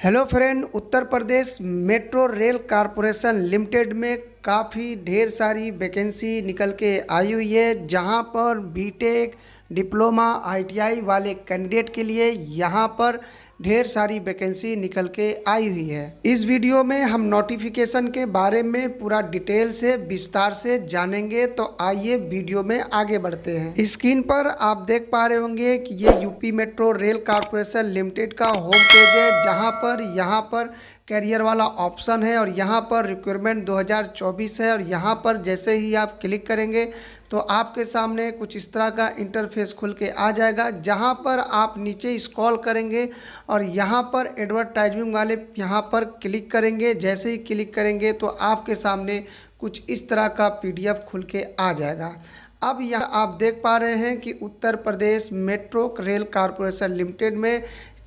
Hello friend, Uttar Pradesh metro rail corporation limited में काफ़ी ढेर सारी वैकेंसी निकल के आई हुई है। जहां पर बीटेक, डिप्लोमा, आईटीआई वाले कैंडिडेट के लिए यहां पर ढेर सारी वैकेंसी निकल के आई हुई है। इस वीडियो में हम नोटिफिकेशन के बारे में पूरा डिटेल से विस्तार से जानेंगे। तो आइए वीडियो में आगे बढ़ते हैं। स्क्रीन पर आप देख पा रहे होंगे कि ये UP metro rail corporation limited का होम पेज है, जहां पर यहाँ पर कैरियर वाला ऑप्शन है और यहाँ पर रिक्वायरमेंट 2024 है। और यहाँ पर जैसे ही आप क्लिक करेंगे तो आपके सामने कुछ इस तरह का इंटरफेस खुल के आ जाएगा, जहाँ पर आप नीचे स्क्रॉल करेंगे और यहाँ पर एडवर्टाइजमेंट वाले यहाँ पर क्लिक करेंगे। जैसे ही क्लिक करेंगे तो आपके सामने कुछ इस तरह का पीडीएफ खुल के आ जाएगा। अब यहाँ आप देख पा रहे हैं कि Uttar Pradesh metro rail corporation limited में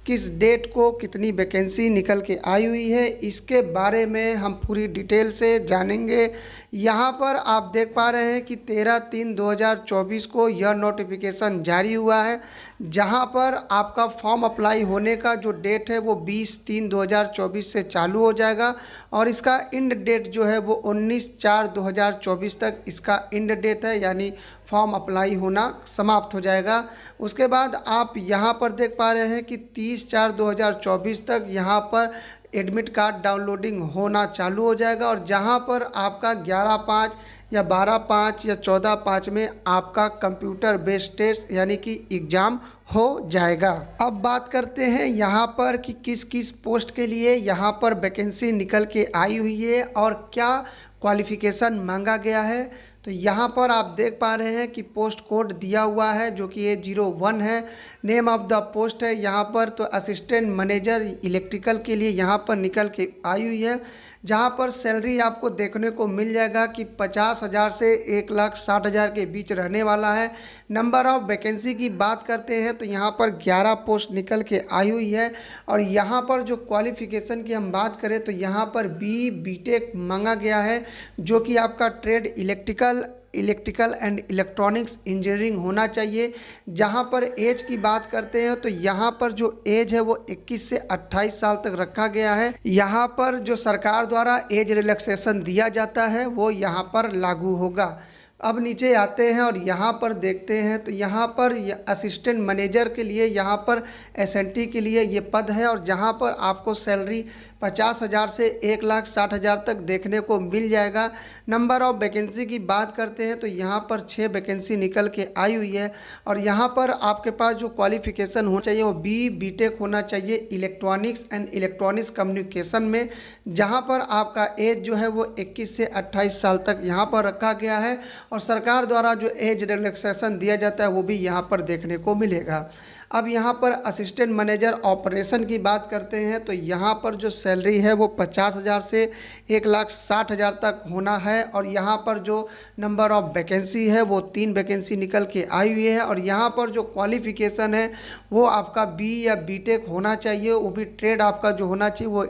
किस डेट को कितनी वैकेंसी निकल के आई हुई है, इसके बारे में हम पूरी डिटेल से जानेंगे। यहाँ पर आप देख पा रहे हैं कि 13/3/2024 को यह नोटिफिकेशन जारी हुआ है, जहाँ पर आपका फॉर्म अप्लाई होने का जो डेट है वो 20/3/2024 से चालू हो जाएगा और इसका इंड डेट जो है वो 19/4/2024 तक इसका इंड डेट है, यानी फॉर्म अप्लाई होना समाप्त हो जाएगा। उसके बाद आप यहाँ पर देख पा रहे हैं कि 30/4/2024 तक यहाँ पर एडमिट कार्ड डाउनलोडिंग होना चालू हो जाएगा और जहाँ पर आपका 11/5 या 12/5 या 14/5 में आपका कंप्यूटर बेस्ड टेस्ट यानी कि एग्ज़ाम हो जाएगा। अब बात करते हैं यहाँ पर कि किस किस पोस्ट के लिए यहाँ पर वैकेंसी निकल के आई हुई है और क्या क्वालिफ़िकेशन मांगा गया है। तो यहाँ पर आप देख पा रहे हैं कि पोस्ट कोड दिया हुआ है जो कि A01 है। नेम ऑफ द पोस्ट है यहाँ पर तो असिस्टेंट मैनेजर इलेक्ट्रिकल के लिए यहाँ पर निकल के आई हुई है, जहाँ पर सैलरी आपको देखने को मिल जाएगा कि 50,000 से 1,60,000 के बीच रहने वाला है। नंबर ऑफ वैकेंसी की बात करते हैं तो यहाँ पर 11 पोस्ट निकल के आई हुई है और यहाँ पर जो क्वालिफ़िकेशन की हम बात करें तो यहाँ पर बीटेक मांगा गया है, जो कि आपका trade electrical and electronics engineering होना चाहिए। जहां पर एज की बात करते हैं तो यहां पर जो एज है वो 21 से 28 साल तक रखा गया है। यहां पर जो सरकार द्वारा एज रिलैक्सेशन दिया जाता है वो यहां पर लागू होगा। अब नीचे आते हैं और यहाँ पर देखते हैं तो यहाँ पर असिस्टेंट मैनेजर के लिए यहाँ पर एसएनटी के लिए ये पद है और जहाँ पर आपको सैलरी 50,000 से 1,60,000 तक देखने को मिल जाएगा। नंबर ऑफ वैकेंसी की बात करते हैं तो यहाँ पर 6 वैकेंसी निकल के आई हुई है और यहाँ पर आपके पास जो क्वालिफ़िकेशन होना चाहिए वो बीटेक होना चाहिए इलेक्ट्रॉनिक्स एंड इलेक्ट्रॉनिक्स कम्युनिकेशन में, जहाँ पर आपका एज जो है वो 21 से 28 साल तक यहाँ पर रखा गया है और सरकार द्वारा जो एज रिलैक्सेशन दिया जाता है वो भी यहाँ पर देखने को मिलेगा। अब यहाँ पर असिस्टेंट मैनेजर ऑपरेशन की बात करते हैं तो यहाँ पर जो सैलरी है वो 50,000 से 1,60,000 तक होना है और यहाँ पर जो नंबर ऑफ वैकेंसी है वो 3 वैकेंसी निकल के आई हुई है और यहाँ पर जो क्वालिफ़िकेशन है वो आपका बी या बीटेक होना चाहिए। वो भी ट्रेड आपका जो होना चाहिए वो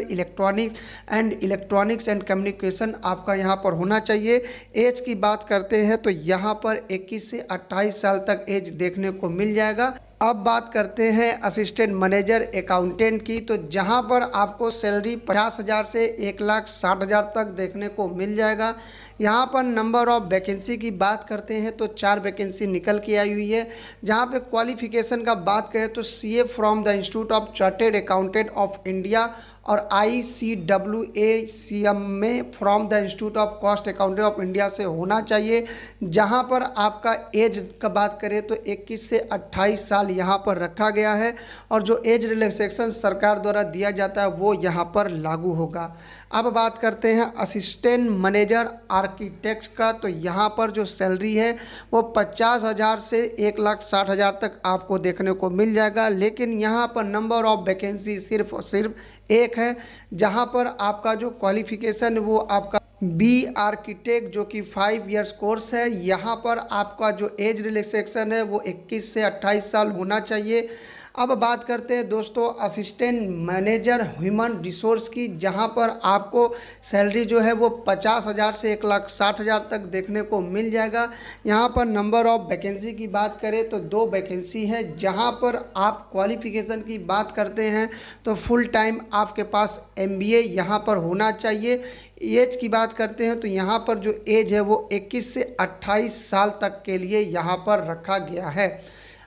इलेक्ट्रॉनिक्स एंड कम्युनिकेशन आपका यहाँ पर होना चाहिए। एज की बात करते हैं तो यहाँ पर 21 से 28 साल तक एज देखने को मिल जाएगा। अब बात करते हैं असिस्टेंट मैनेजर अकाउंटेंट की, तो जहां पर आपको सैलरी 50,000 से 1,60,000 तक देखने को मिल जाएगा। यहां पर नंबर ऑफ वैकेंसी की बात करते हैं तो 4 वैकेंसी निकल के आई हुई है। जहां पे क्वालिफ़िकेशन का बात करें तो CA from the institute of chartered accountant of India और ICAACM में from the institute of cost accountant of India से होना चाहिए। जहां पर आपका एज का बात करें तो 21 से 28 साल यहां पर रखा गया है और जो एज रिलैक्सेशन सरकार द्वारा दिया जाता है वो यहां पर लागू होगा। अब बात करते हैं असिस्टेंट मैनेजर आर्किटेक्ट का, तो यहाँ पर जो सैलरी है वो 50,000 से 1,60,000 तक आपको देखने को मिल जाएगा। लेकिन यहाँ पर नंबर ऑफ वैकेंसी सिर्फ और सिर्फ एक है, जहाँ पर आपका जो क्वालिफ़िकेशन वो आपका बी आर्किटेक्ट जो कि 5 इयर्स कोर्स है। यहाँ पर आपका जो एज रिलैक्सेशन है वो 21 से 28 साल होना चाहिए। अब बात करते हैं दोस्तों असिस्टेंट मैनेजर ह्यूमन रिसोर्स की, जहां पर आपको सैलरी जो है वो 50,000 से 1,60,000 तक देखने को मिल जाएगा। यहां पर नंबर ऑफ वैकेंसी की बात करें तो 2 वैकेंसी है। जहां पर आप क्वालिफिकेशन की बात करते हैं तो फुल टाइम आपके पास MBA यहाँ पर होना चाहिए। एज की बात करते हैं तो यहाँ पर जो एज है वो 21 से 28 साल तक के लिए यहाँ पर रखा गया है।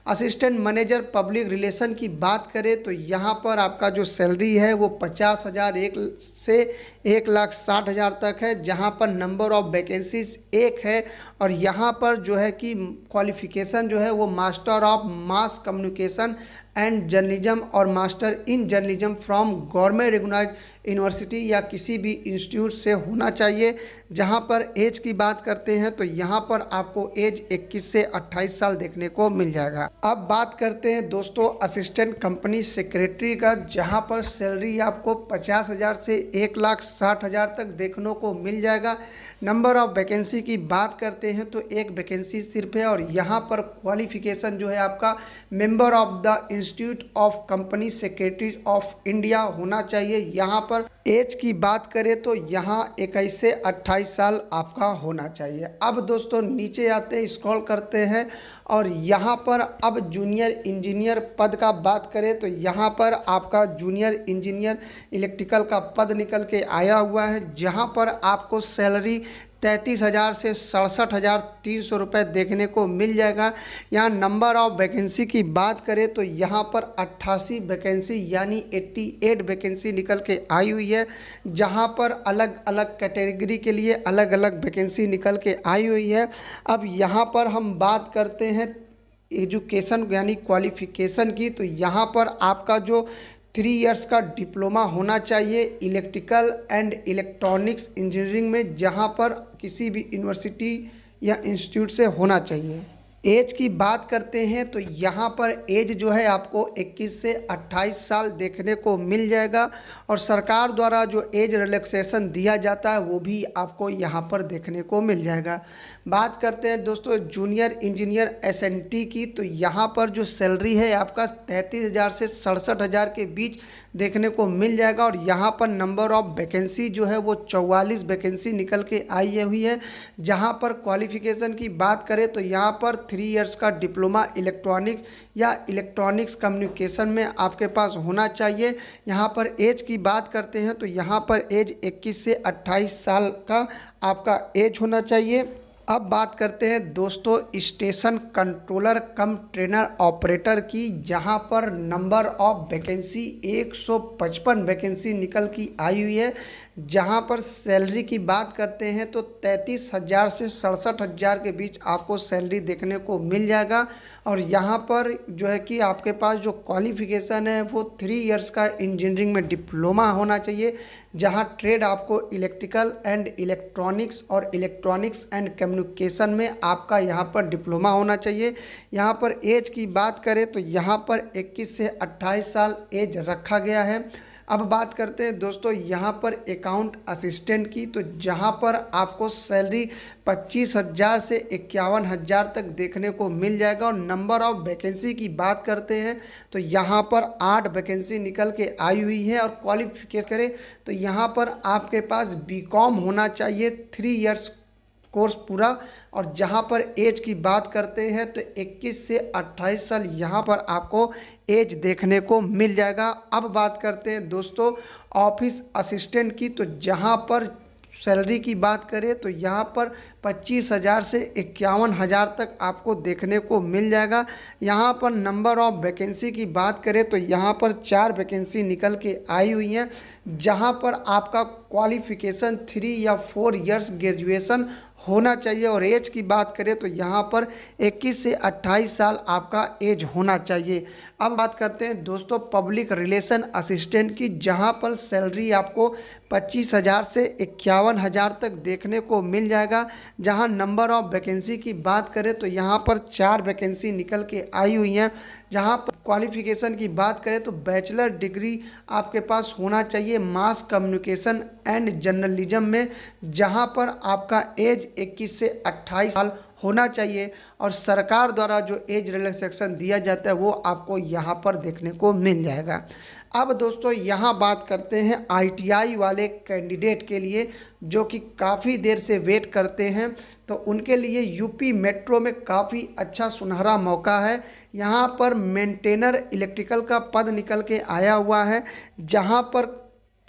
असिस्टेंट मैनेजर पब्लिक रिलेशन की बात करें तो यहाँ पर आपका जो सैलरी है वो 50,000 से 1,60,000 तक है, जहाँ पर नंबर ऑफ वैकेंसीज 1 है। और यहाँ पर जो है कि क्वालिफिकेशन जो है वो master of mass communication and journalism और master in journalism from government recognised university या किसी भी इंस्टीट्यूट से होना चाहिए। जहां पर एज की बात करते हैं तो यहां पर आपको एज 21 से 28 साल देखने को मिल जाएगा। अब बात करते हैं दोस्तों असिस्टेंट कंपनी सेक्रेटरी का, जहां पर सैलरी आपको 50,000 से 1,60,000 तक देखने को मिल जाएगा। नंबर ऑफ वैकेंसी की बात करते हैं तो 1 वैकेंसी सिर्फ है। और यहाँ पर क्वालिफिकेशन जो है आपका member of the institute of company secretaries of India होना चाहिए। यहाँ पर एज की बात करें तो यहाँ 21 से 28 साल आपका होना चाहिए। अब दोस्तों नीचे आते हैं, स्क्रॉल करते हैं और यहाँ पर अब जूनियर इंजीनियर पद का बात करें तो यहाँ पर आपका जूनियर इंजीनियर इलेक्ट्रिकल का पद निकल के आया हुआ है, जहाँ पर आपको सैलरी 33,000 से 67,300 रुपये देखने को मिल जाएगा। यहाँ नंबर ऑफ वैकेंसी की बात करें तो यहाँ पर 88 वैकेंसी यानी 88 वैकेंसी निकल के आई हुई है, जहाँ पर अलग अलग कैटेगरी के लिए अलग अलग वैकेंसी निकल के आई हुई है। अब यहाँ पर हम बात करते हैं एजुकेशन यानी क्वालिफिकेशन की, तो यहाँ पर आपका जो 3 इयर्स का डिप्लोमा होना चाहिए इलेक्ट्रिकल एंड इलेक्ट्रॉनिक्स इंजीनियरिंग में, जहां पर किसी भी यूनिवर्सिटी या इंस्टीट्यूट से होना चाहिए। एज की बात करते हैं तो यहाँ पर एज जो है आपको 21 से 28 साल देखने को मिल जाएगा। और सरकार द्वारा जो एज रिलैक्सेशन दिया जाता है वो भी आपको यहाँ पर देखने को मिल जाएगा। बात करते हैं दोस्तों जूनियर इंजीनियर SNT की, तो यहाँ पर जो सैलरी है आपका 33,000 से 67,000 के बीच देखने को मिल जाएगा। और यहाँ पर नंबर ऑफ वैकेंसी जो है वो 44 वैकेंसी निकल के आई हुई है। जहाँ पर क्वालिफिकेशन की बात करें तो यहाँ पर 3 इयर्स का डिप्लोमा इलेक्ट्रॉनिक्स या इलेक्ट्रॉनिक्स कम्युनिकेशन में आपके पास होना चाहिए। यहाँ पर एज की बात करते हैं तो यहाँ पर एज 21 से 28 साल का आपका एज होना चाहिए। अब बात करते हैं दोस्तों station controller cum trainer operator की, जहां पर नंबर ऑफ वैकेंसी 155 वैकेंसी निकल की आई हुई है। जहां पर सैलरी की बात करते हैं तो 33,000 से 67,000 के बीच आपको सैलरी देखने को मिल जाएगा। और यहां पर जो है कि आपके पास जो क्वालिफिकेशन है वो 3 इयर्स का इंजीनियरिंग में डिप्लोमा होना चाहिए, जहां ट्रेड आपको इलेक्ट्रिकल एंड इलेक्ट्रॉनिक्स और इलेक्ट्रॉनिक्स एंड कम्युनिकेशन में आपका यहाँ पर डिप्लोमा होना चाहिए। यहाँ पर एज की बात करें तो यहाँ पर 21 से 28 साल एज रखा गया है। अब बात करते हैं दोस्तों यहाँ पर अकाउंट असिस्टेंट की, तो जहाँ पर आपको सैलरी 25,000 से 51,000 तक देखने को मिल जाएगा। और नंबर ऑफ वैकेंसी की बात करते हैं तो यहाँ पर 8 वैकेंसी निकल के आई हुई है। और क्वालिफिकेशन करें तो यहाँ पर आपके पास BCom होना चाहिए 3 इयर्स कोर्स पूरा। और जहां पर एज की बात करते हैं तो 21 से 28 साल यहाँ पर आपको एज देखने को मिल जाएगा। अब बात करते हैं दोस्तों ऑफिस असिस्टेंट की, तो जहां पर सैलरी की बात करें तो यहाँ पर 25,000 से 51,000 तक आपको देखने को मिल जाएगा। यहाँ पर नंबर ऑफ वैकेंसी की बात करें तो यहाँ पर 4 वैकेंसी निकल के आई हुई हैं, जहाँ पर आपका क्वालिफिकेशन 3 या 4 इयर्स ग्रेजुएशन होना चाहिए। और एज की बात करें तो यहाँ पर 21 से 28 साल आपका एज होना चाहिए। अब बात करते हैं दोस्तों पब्लिक रिलेशन असिस्टेंट की, जहाँ पर सैलरी आपको 25,000 से 51,000 तक देखने को मिल जाएगा। जहाँ नंबर ऑफ वैकेंसी की बात करें तो यहाँ पर 4 वैकेंसी निकल के आई हुई हैं। जहाँ पर क्वालिफिकेशन की बात करें तो बैचलर डिग्री आपके पास होना चाहिए मास कम्युनिकेशन एंड जर्नलिज्म में, जहाँ पर आपका एज 21 से 28 साल होना चाहिए और सरकार द्वारा जो एज रिलैक्सेशन दिया जाता है वो आपको यहाँ पर देखने को मिल जाएगा। अब दोस्तों यहाँ बात करते हैं आईटीआई वाले कैंडिडेट के लिए जो कि काफ़ी देर से वेट करते हैं, तो उनके लिए यूपी मेट्रो में काफ़ी अच्छा सुनहरा मौका है। यहाँ पर मेंटेनर इलेक्ट्रिकल का पद निकल के आया हुआ है, जहाँ पर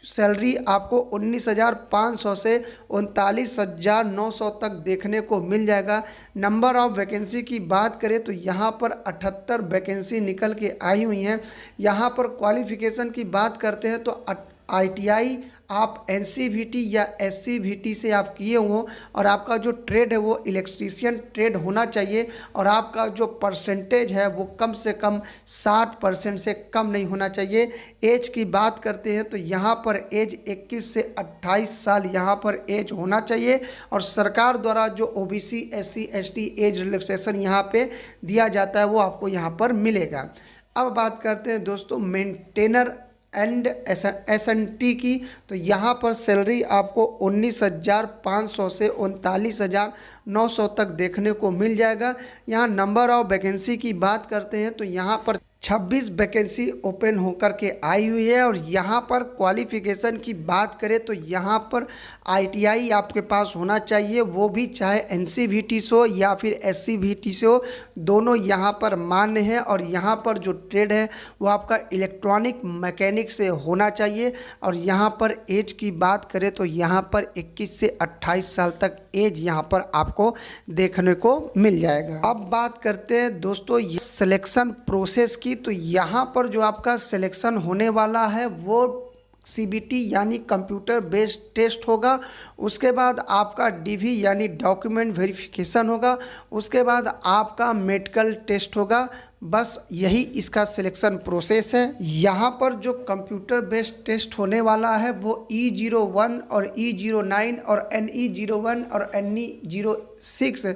सैलरी आपको 19,500 से 39,900 तक देखने को मिल जाएगा। नंबर ऑफ़ वैकेंसी की बात करें तो यहाँ पर 78 वैकेंसी निकल के आई हुई हैं। यहाँ पर क्वालिफ़िकेशन की बात करते हैं तो आईटीआई आप एनसीवीटी या एससीवीटी से आप किए हो और आपका जो ट्रेड है वो इलेक्ट्रीशियन ट्रेड होना चाहिए और आपका जो परसेंटेज है वो कम से कम 60% से कम नहीं होना चाहिए। एज की बात करते हैं तो यहाँ पर एज 21 से 28 साल यहाँ पर एज होना चाहिए और सरकार द्वारा जो OBC SC ST age relaxation यहाँ पे दिया जाता है वो आपको यहाँ पर मिलेगा। अब बात करते हैं दोस्तों मेंटेनर एंड एसएनटी की, तो यहाँ पर सैलरी आपको 19,500 से 39,900 तक देखने को मिल जाएगा। यहाँ नंबर ऑफ वैकेंसी की बात करते हैं तो यहाँ पर 26 वैकेंसी ओपन होकर के आई हुई है और यहाँ पर क्वालिफ़िकेशन की बात करें तो यहाँ पर आईटीआई आपके पास होना चाहिए, वो भी चाहे एनसीवीटी से हो या फिर एससीवीटी से हो, दोनों यहाँ पर मान्य है। और यहाँ पर जो ट्रेड है वो आपका इलेक्ट्रॉनिक मैकेनिक से होना चाहिए और यहाँ पर एज की बात करें तो यहाँ पर 21 से 28 साल तक एज यहाँ पर आपको देखने को मिल जाएगा। अब बात करते हैं दोस्तों ये सिलेक्शन प्रोसेस की, तो यहाँ पर जो आपका सिलेक्शन होने वाला है वो सीबीटी यानी कंप्यूटर बेस्ड टेस्ट होगा। उसके बाद आपका डीवी यानी डॉक्यूमेंट वेरिफिकेशन होगा। उसके बाद आपका मेडिकल टेस्ट होगा। बस यही इसका सिलेक्शन प्रोसेस है। यहाँ पर जो कंप्यूटर बेस्ड टेस्ट होने वाला है वो E01 और E09 और NE01 और NE06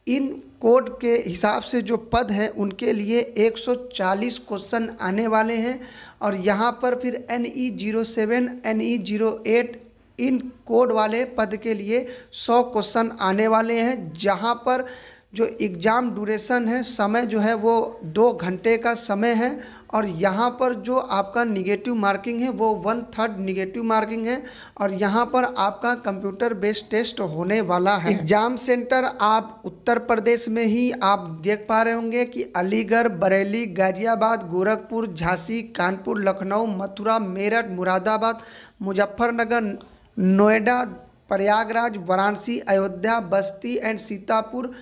इन कोड के हिसाब से जो पद हैं उनके लिए 140 क्वेश्चन आने वाले हैं और यहाँ पर फिर NE07 NE08 इन कोड वाले पद के लिए 100 क्वेश्चन आने वाले हैं, जहाँ पर जो एग्ज़ाम ड्यूरेशन है समय जो है वो 2 घंटे का समय है और यहाँ पर जो आपका निगेटिव मार्किंग है वो 1/3 निगेटिव मार्किंग है और यहाँ पर आपका कंप्यूटर बेस्ड टेस्ट होने वाला है। एग्ज़ाम सेंटर आप उत्तर प्रदेश में ही आप देख पा रहे होंगे कि अलीगढ़, बरेली, गाज़ियाबाद, गोरखपुर, झांसी, कानपुर, लखनऊ, मथुरा, मेरठ, मुरादाबाद, मुजफ्फरनगर, नोएडा, प्रयागराज, वाराणसी, अयोध्या, बस्ती एंड सीतापुर,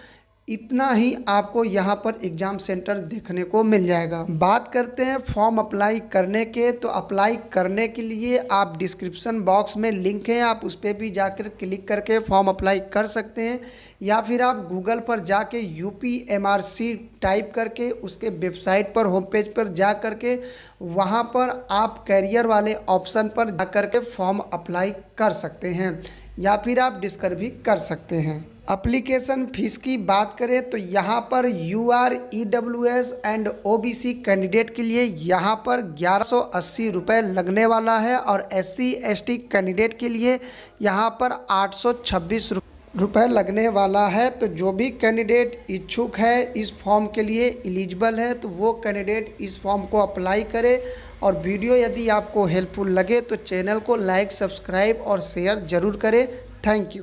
इतना ही आपको यहाँ पर एग्ज़ाम सेंटर देखने को मिल जाएगा। बात करते हैं फॉर्म अप्लाई करने के, तो अप्लाई करने के लिए आप डिस्क्रिप्शन बॉक्स में लिंक है, आप उस पर भी जाकर क्लिक करके फॉर्म अप्लाई कर सकते हैं या फिर आप गूगल पर जाके UPMRC टाइप करके उसके वेबसाइट पर होम पेज पर जा करके वहाँ पर आप कैरियर वाले ऑप्शन पर जा करके फॉर्म अप्लाई कर सकते हैं या फिर आप डिस्कवर भी कर सकते हैं। एप्लीकेशन फ़ीस की बात करें तो यहाँ पर UR, EWS and OBC candidate के लिए यहाँ पर 1180 रुपये लगने वाला है और SC ST कैंडिडेट के लिए यहाँ पर 826 रुपये लगने वाला है। तो जो भी कैंडिडेट इच्छुक है इस फॉर्म के लिए एलिजिबल है तो वो कैंडिडेट इस फॉर्म को अप्लाई करे। और वीडियो यदि आपको हेल्पफुल लगे तो चैनल को लाइक, सब्सक्राइब और शेयर ज़रूर करें। Thank you.